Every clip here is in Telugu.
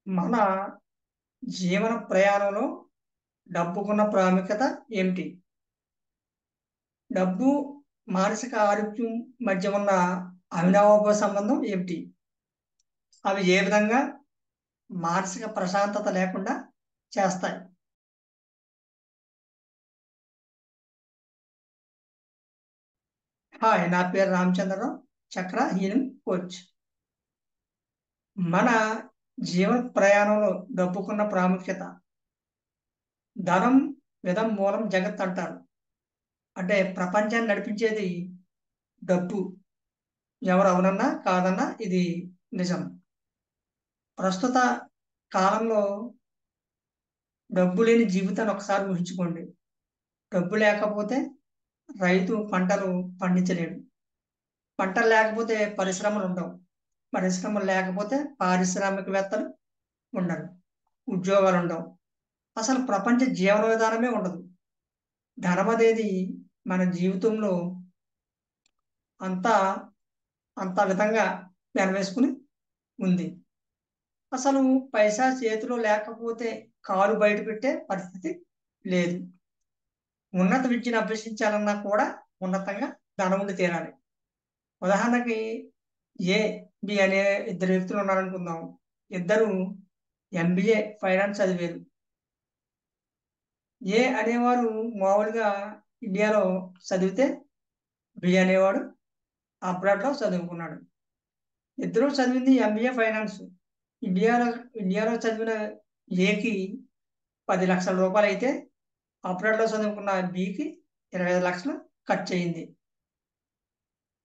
మన జీవన ప్రయాణంలో డబ్బుకున్న ప్రాముఖ్యత ఏమిటి? డబ్బు, మానసిక ఆరోగ్యం మధ్య ఉన్న అవినాభావ సంబంధం ఏమిటి? అవి ఏ విధంగా మానసిక ప్రశాంతత లేకుండా చేస్తాయి? హాయ్, నా పేరు రామచంద్రరావు, చక్ర హీలింగ్ కోచ్. మన జీవన ప్రయాణంలో డబ్బుకున్న ప్రాముఖ్యత. ధనం విధం మూలం జగత్ అంటారు. అంటే ప్రపంచాన్ని నడిపించేది డబ్బు. ఎవరు అవునన్నా కాదన్నా ఇది నిజం. ప్రస్తుత కాలంలో డబ్బు లేని జీవితాన్ని ఒకసారి ఊహించుకోండి. డబ్బు లేకపోతే రైతు పంటలు పండించలేడు. పంటలు లేకపోతే పరిశ్రమలు ఉండవు. పరిశ్రమలు లేకపోతే పారిశ్రామికవేత్తలు ఉండరు. ఉద్యోగాలు ఉండవు. అసలు ప్రపంచ జీవన విధానమే ఉండదు. ధనం అనేది మన జీవితంలో అంతా అంత విధంగా నెరవేసుకుని ఉంది. అసలు పైసా చేతిలో లేకపోతే కాలు బయట పెట్టే పరిస్థితి లేదు. ఉన్నత విద్యను అభ్యసించాలన్నా కూడా ఉన్నతంగా ధనం ఉండి తీరాలి. ఉదాహరణకి ఏ, బి అనే ఇద్దరు వ్యక్తులు ఉన్నారనుకుందాం. ఇద్దరు ఎంబీఏ ఫైనాన్స్ చదివారు. ఏ అనేవారు మామూలుగా ఇండియాలో చదివితే బి అనేవాడు అబ్రాడ్లో చదువుకున్నాడు. ఇద్దరూ చదివింది ఎంబీఏ ఫైనాన్స్. ఇండియాలో ఇండియాలో చదివిన ఏకి 10 లక్షల రూపాయలు అయితే అబ్రాడ్లో చదువుకున్న బికి 25 లక్షలు ఖర్చు అయింది.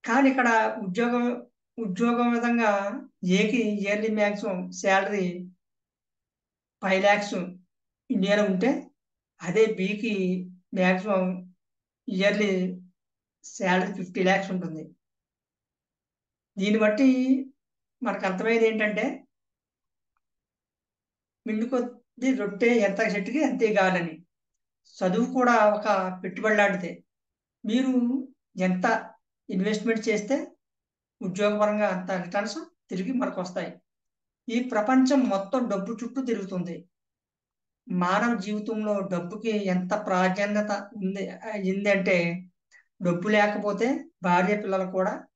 కానీ ఇక్కడ ఉద్యోగం ఉద్యోగం విధంగా ఏకి ఇయర్లీ మ్యాక్సిమం శాలరీ 5 lakhs ఇండియాలో ఉంటే, అదే బికి మ్యాక్సిమం ఇయర్లీ శాలరీ 50 lakhs ఉంటుంది. దీన్ని బట్టి మనకు అర్థమయ్యేది ఏంటంటే, మిండి కొద్ది రొట్టె ఎంత చెట్టుకి అంతే గాలని. చదువు కూడా ఒక పెట్టుబడి లాంటిదే. మీరు ఎంత ఇన్వెస్ట్మెంట్ చేస్తే ఉద్యోగపరంగా అంత రిటర్న్స్ తిరిగి మనకు వస్తాయి. ఈ ప్రపంచం మొత్తం డబ్బు చుట్టూ తిరుగుతుంది. మానవ జీవితంలో డబ్బుకి ఎంత ప్రాధాన్యత అయింది అంటే, డబ్బు లేకపోతే భార్య పిల్లలు కూడా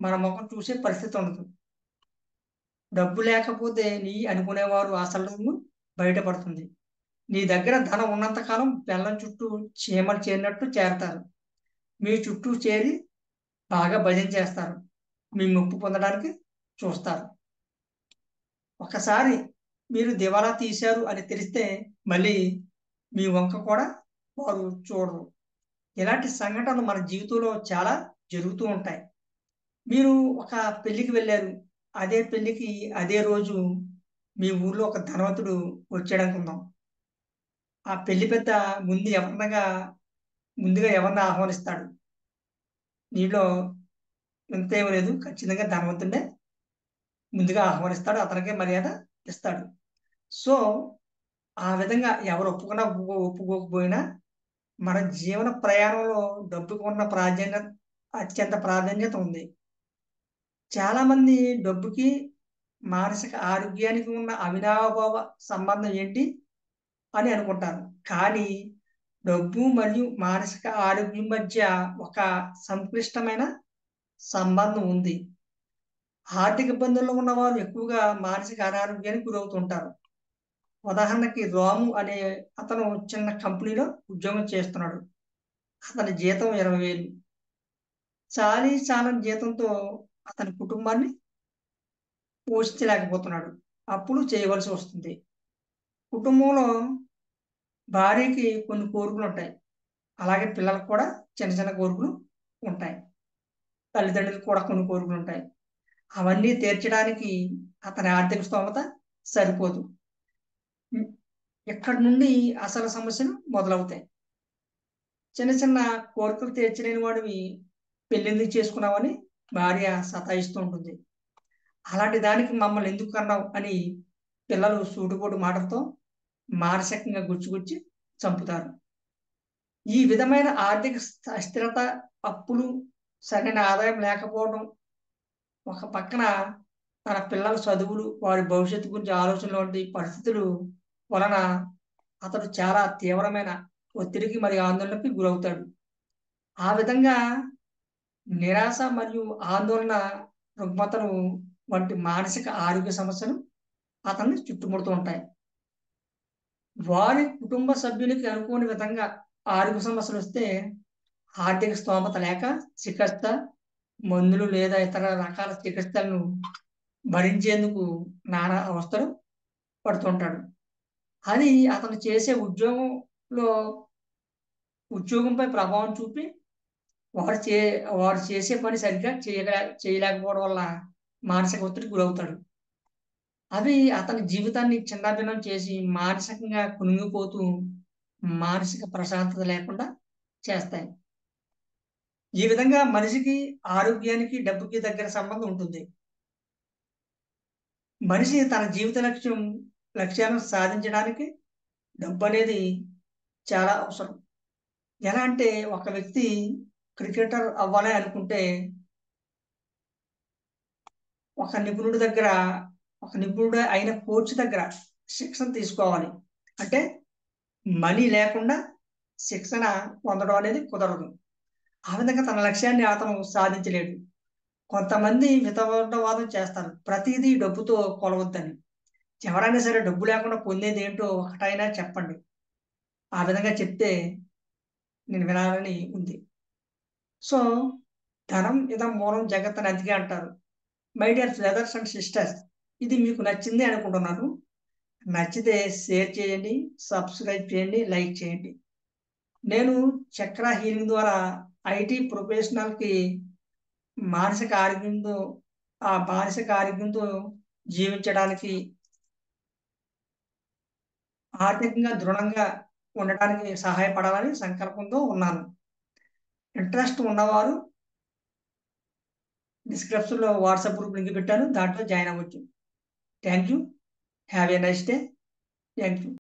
మన ముఖం చూసే పరిస్థితి ఉండదు. డబ్బు లేకపోతే నీ అనుకునేవారు అసలు బయటపడుతుంది. నీ దగ్గర ధనం ఉన్నంత కాలం బెల్లం చుట్టూ చీమలు చేరినట్టు చేరతారు. మీ చుట్టూ చేరి బాగా భజన చేస్తారు. మీ మెప్పు పొందడానికి చూస్తారు. ఒకసారి మీరు దివాలా తీశారు అని తెలిస్తే మళ్ళీ మీ వంక కూడా వారు చూడరు. ఇలాంటి సంఘటనలు మన జీవితంలో చాలా జరుగుతూ ఉంటాయి. మీరు ఒక పెళ్లికి వెళ్ళారు. అదే పెళ్లికి అదే రోజు మీ ఊర్లో ఒక ధనవంతుడు వచ్చాడనుకుందాం. ఆ పెళ్లి పెద్ద ముందుగా ఎవరిని ఆహ్వానిస్తాడు? నీలో ఇంతేమీ లేదు, ఖచ్చితంగా ధనవంతుడే ముందుగా ఆహ్వానిస్తాడు. అతనికే మర్యాద ఇస్తాడు. సో ఆ విధంగా ఎవరు ఒప్పుకున్నా ఒప్పుకోకపోయినా మన జీవన ప్రయాణంలో డబ్బుకు ఉన్న ప్రాధాన్యత అత్యంత ప్రాధాన్యత ఉంది. చాలా మంది డబ్బుకి మానసిక ఆరోగ్యానికి ఉన్న అవినాభావ సంబంధం ఏంటి అని అనుకుంటారు. కానీ డబ్బు మరియు మానసిక ఆరోగ్యం మధ్య ఒక సంక్లిష్టమైన సంబంధం ఉంది. ఆర్థిక ఇబ్బందుల్లో ఉన్నవారు ఎక్కువగా మానసిక అనారోగ్యానికి గురవుతుంటారు. ఉదాహరణకి రాము అనే అతను చిన్న కంపెనీలో ఉద్యోగం చేస్తున్నాడు. అతని జీతం 20,000. చాలని జీతంతో అతని కుటుంబాన్ని పోషించలేకపోతున్నాడు. అప్పులు చేయవలసి వస్తుంది. కుటుంబంలో భార్యకి కొన్ని కోరికలు ఉంటాయి. అలాగే పిల్లలకు కూడా చిన్న చిన్న కోరికలు ఉంటాయి. తల్లిదండ్రులకు కూడా కొన్ని కోరికలు ఉంటాయి. అవన్నీ తీర్చడానికి అతని ఆర్థిక స్తోమత సరిపోదు. ఇ- ఇక్కడి నుండి అసలు సమస్యలు మొదలవుతాయి. చిన్న చిన్న కోరికలు తీర్చలేని వాడివి పెళ్ళెందుకు చేసుకున్నావని భార్య సతాయిస్తూ ఉంటుంది. అలాంటి దానికి మమ్మల్ని ఎందుకు కన్నావు అని పిల్లలు సూటిపోటు మాటలతో మానసికంగా గుచ్చి చంపుతారు. ఈ విధమైన ఆర్థిక అస్థిరత, అప్పులు, సరైన ఆదాయం లేకపోవడం ఒక పక్కన తన పిల్లల చదువులు, వారి భవిష్యత్తు గురించి ఆలోచనలు వంటి పరిస్థితులు వలన అతడు చాలా తీవ్రమైన ఒత్తిడికి మరియు ఆందోళనకి గురవుతాడు. ఆ విధంగా నిరాశ మరియు ఆందోళన, రుగ్మతలు వంటి మానసిక ఆరోగ్య సమస్యలు అతన్ని చుట్టుముడుతూ ఉంటాయి. వారి కుటుంబ సభ్యులకి అనుకోని విధంగా ఆరోగ్య సమస్యలొస్తే ఆర్థిక స్తోమత లేక చికిత్స, మందులు లేదా ఇతర రకాల చికిత్సలను భరించేందుకు నానా అవస్థలు పడుతుంటాడు. అది అతను చేసే ఉద్యోగంపై ప్రభావం చూపి వాడు చే వాడు చేసే పని సరిగ్గా చేయలేకపోవడం వల్ల మానసిక ఒత్తిడికి గురవుతాడు. అవి అతని జీవితాన్ని చిన్నాభిన్నం చేసి మానసికంగా కుమిలిపోతూ మానసిక ప్రశాంతత లేకుండా చేస్తాయి. ఈ విధంగా మనిషికి ఆరోగ్యానికి, డబ్బుకి దగ్గర సంబంధం ఉంటుంది. మనిషి తన జీవిత లక్ష్యాలను సాధించడానికి డబ్బనేది చాలా అవసరం. ఎలా అంటే ఒక వ్యక్తి క్రికెటర్ అవ్వాలి అనుకుంటే ఒక నిపుణుడి దగ్గర ఒక నిపుణుడు అయిన కోచ్ దగ్గర శిక్షణ తీసుకోవాలి. అంటే మనీ లేకుండా శిక్షణ పొందడం అనేది కుదరదు. ఆ విధంగా తన లక్ష్యాన్ని అతను సాధించలేడు. కొంతమంది మితవాదం చేస్తారు. ప్రతీదీ డబ్బుతో కొలవద్దని. ఎవరైనా సరే డబ్బు లేకుండా పొందేదేంటో ఒకటైనా చెప్పండి. ఆ విధంగా చెప్తే నేను వినాలని ఉంది. సో, ధనం ఇదం మూలం జగత్ అని అందుకే అంటారు. My dear brothers and sisters, ఇది మీకు నచ్చింది అనుకుంటున్నాను. నచ్చితే షేర్ చేయండి, సబ్స్క్రైబ్ చేయండి, లైక్ చేయండి. నేను చక్ర హీలింగ్ ద్వారా ఐటీ ప్రొఫెషనల్‌కి మానసిక ఆరోగ్యంతో మానసిక ఆరోగ్యంతో జీవించడానికి, ఆర్థికంగా దృఢంగా ఉండడానికి సహాయపడాలని సంకల్పంతో ఉన్నాను. ఇంట్రెస్ట్ ఉన్నవారు డిస్క్రిప్షన్‌లో వాట్సాప్ గ్రూప్ లింక్ పెట్టాను. దాంట్లో జాయిన్ అవ్వచ్చు. Thank you. Have a nice day. Thank you.